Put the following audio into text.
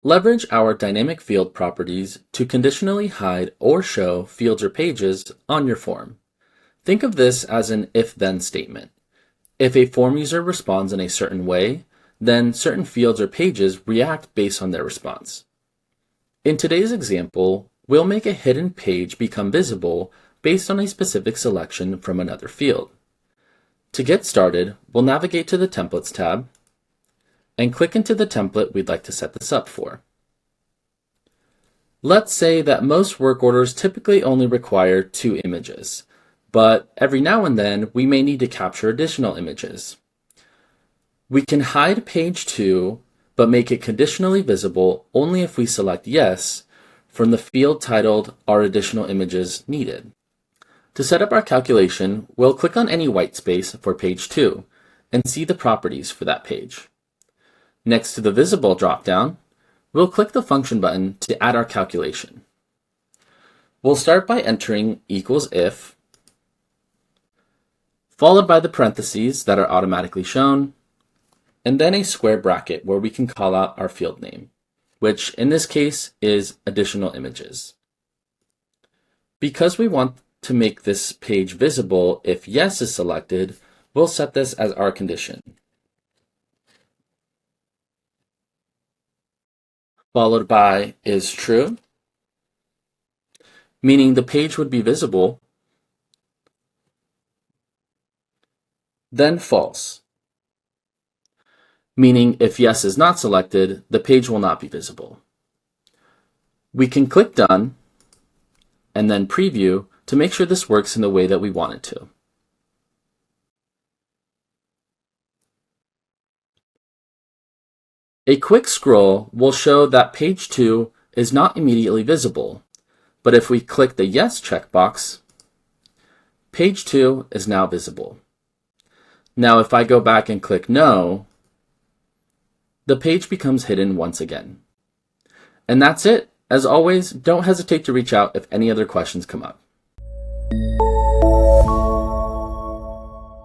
Leverage our dynamic field properties to conditionally hide or show fields or pages on your form. Think of this as an if-then statement. If a form user responds in a certain way, then certain fields or pages react based on their response. In today's example, we'll make a hidden page become visible based on a specific selection from another field. To get started, we'll navigate to the Templates tab and click into the template we'd like to set this up for. Let's say that most work orders typically only require 2 images, but every now and then we may need to capture additional images. We can hide page 2, but make it conditionally visible only if we select yes from the field titled Are Additional Images Needed? To set up our calculation, we'll click on any white space for page 2 and see the properties for that page. Next to the Visible dropdown, we'll click the Function button to add our calculation. We'll start by entering equals if, followed by the parentheses that are automatically shown, and then a square bracket where we can call out our field name, which in this case is additional images. Because we want to make this page visible if yes is selected, we'll set this as our condition. Followed by is true, meaning the page would be visible, then false, meaning if yes is not selected, the page will not be visible. We can click Done and then Preview to make sure this works in the way that we want it to. A quick scroll will show that page 2 is not immediately visible, but if we click the Yes checkbox, page 2 is now visible. Now if I go back and click No, the page becomes hidden once again. And that's it. As always, don't hesitate to reach out if any other questions come up.